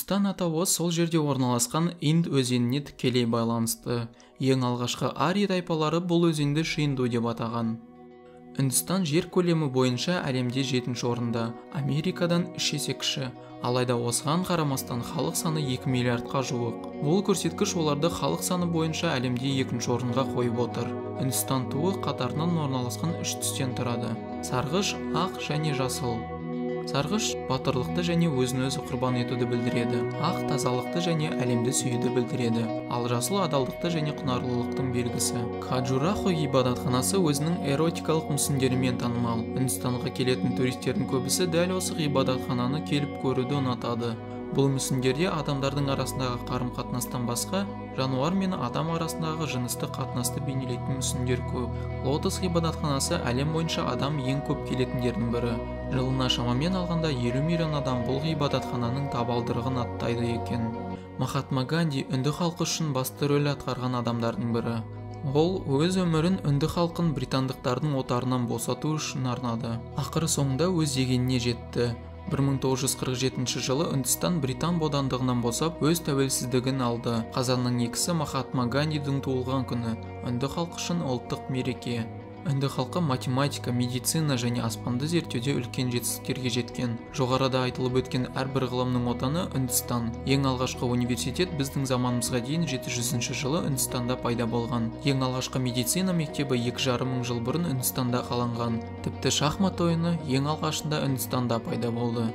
Үндістан атауы сол жерде орналасқан Инд өзеніне тікелей байланысты. Ең алғашқы арий тайпалары бұл өзенді Шинду деп атаған. Үндістан жер көлемі бойынша әлемде 7-ші орында, Америкадан 3 есе кіші. Алайда осыған қарамастан халық саны 2 миллиардқа жуық. Бұл көрсеткіш оларды халық саны бойынша әлемде 2-ші орынға қойып отыр. Үндістан туы қатарынан орналасқан 3 түстен тұрады: сарғыш, ақ және жасыл. Сарғыш батырлықты және өзін-өзі құрбан етуді білдіреді. Ақ тазалықты және әлемді сүюді білдіреді. Ал жасыл адалдықты және құнарлылықтың белгісі. Каджурахо ғибадатханасы өзінің эротикалық мүсіндерімен танымал. Үндістанға келетін туристердің көбісі дәл осы ғибадатхананы келіп көруді ұнатады. Бұл мүсіндерде адамдардың арасындағы қарым-қатынастан басқа, жануар мен адам арасындағы жыныстық қатынасты бейнелейтін мүсіндер көп. Лотос ғибадатханасы әлем бойынша адам ең көп келетіндердің бірі. Жылына шамамен алғанда 50 миллион адам бұл ғибадатхананың табалдырығын аттайды екен. Махатма Ганди үнді халқы үшін басты рөл атқарған адамдардың бірі. Ол өз өмірін үнді халқын британдықтардың отарынан босату үшін арнады. Ақыры соңында өз дегеніне жетті. 1947 жылы Үндістан Британ бодандығынан босап, өз тәуелсіздігін алды. Қазанның 2-сі Махатма Гандидің туылған күні. Үнді халқы үшін ұлттық мереке. Үнді халқы математика, медицина және аспанды зерттеуде үлкен жетістіктерге жеткен. Жоғарыда айтылып өткен әрбір ғылымның отаны Үндістан. Ең алғашқы университет біздің заманымызға дейін 700 жылы Үндістанда пайда болған. Ең алғашқы медицина мектебі 2,5 мың жыл бұрын Үндістанда қаланған. Тіпті шахмат ойыны ең алғашында Үндістанда пайда болды.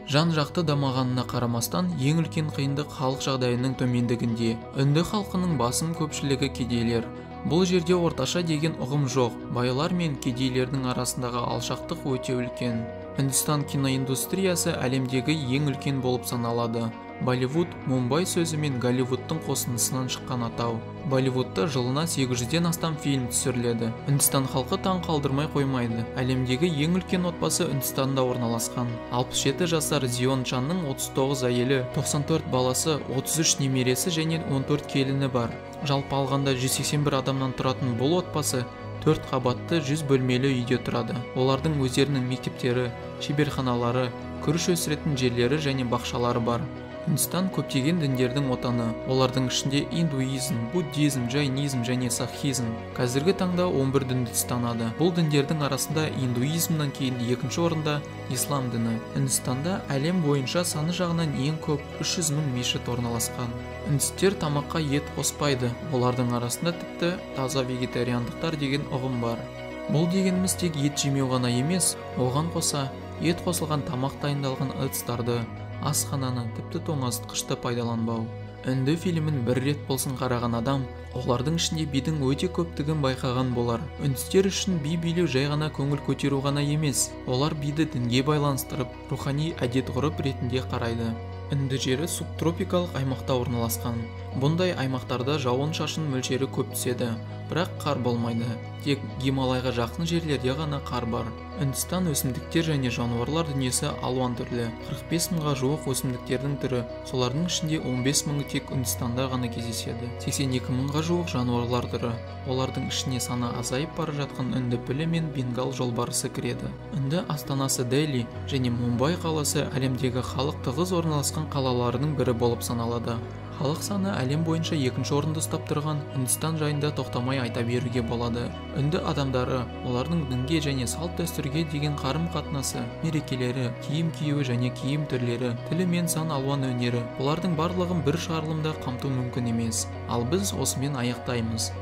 Жан-жақты дамағанына қарамастан, ең үлкен қиындық халық жағдайының төмендігінде. Үнді халқының басым көпшілігі кедейлер. Бұл жерде орташа деген ұғым жоқ. Байлар мен кедейлердің арасындағы алшақтық өте үлкен. Үндістан киноиндустриясы әлемдегі ең үлкен болып саналады. Болливуд Мумбай сөзі мен Голливудтың қосындысынан шыққан атау. Болливудта жылына 800-ден астам фильм түсіріледі. Үндістан халқы таң қалдырмай қоймайды. Әлемдегі ең үлкен отбасы Үндістанда орналасқан. 67 жасар Зион Чанның 39 әйелі, 94 баласы, 33 немересі және 14 келіні бар. Жалпы алғанда 181 адамнан тұратын бұл отбасы 4 қабатты 100 бөлмелі үйде тұрады. Олардың өздерінің мектептері, шеберханалары, күріш өсіретін жерлері және бақшалары бар. Үндістан көптеген діндердің отаны. Олардың ішінде индуизм, буддизм, жайнизм және сикхизм. Қазіргі таңда 11 дінді ұстанады. Бұл діндердің арасында индуизмнан кейін 2-ші орында ислам діні. Үндістанда әлем бойынша саны жағынан ең көп 300 мың мешіт орналасқан. Үндістер тамаққа ет қоспайды. Олардың арасында тіпті таза вегетариандықтар деген ұғым бар. Бұл дегеніміз тек ет жемеу ғана емес, оған қоса ет қосылған тамақ дайындалған ыдыстарды, асхананы, тіпті тоңазытқышты пайдаланбау. Үнді фильмін бір рет болсын қараған адам, олардың ішінде бидің өте көптігін байқаған болар. Үндістер үшін би билеу жай ғана көңіл көтеру ғана емес, олар биді дінге байланыстырып, рухани әдет-ғұрып ретінде қарайды. Үнді жері субтропикалық аймақта орналасқан. Бұндай аймақтарда жауын-шашын мөлшері көп түседі, бірақ қар болмайды. Тек Гималайға жақын жерлерде ғана қар бар. Үндістан өсімдіктер және жануарлар дүниесі алуан түрлі. 45 мыңға жуық өсімдіктердің түрі, солардың ішінде 15 мыңы тек Үндістанда ғана кездеседі. 82 мыңға жуық жануарлар түрі. Олардың ішіне саны азайып бара жатқан үнді пілі мен бенгал жолбарысы кіреді. Үнді астанасы Дели және Мумбай қаласы әлемдегі халық тығыз орналасқан қалаларының бірі болып саналады. Халық саны әлем бойынша 2-ші орынды ұстап тұрған Үндістан жайында тоқтамай айта беруге болады. Үнді адамдары, олардың дінге және салт-дәстүрге деген қарым-қатынасы, мерекелері, киім киюі және киім түрлері, тілі мен сан алуан өнері, олардың барлығын бір шығарылымда қамту мүмкін емес. Ал біз осымен аяқтаймыз.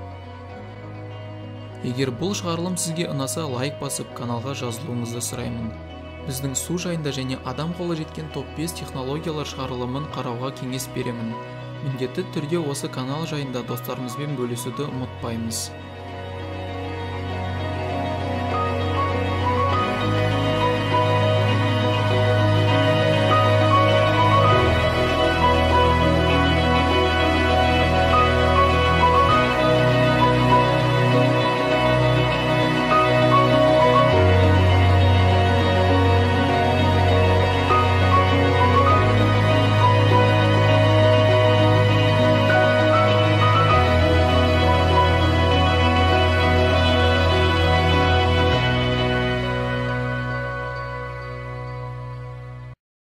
Егер бұл шығарылым сізге ұнаса, лайк басып, каналға жазылуыңызды сұраймын. Біздің су жайында және адам қолы жеткен топ 5 технологиялар шығарылымын қарауға кеңес беремін. Міндетті түрде осы канал жайында достарымызбен бөлісуді ұмытпаймыз.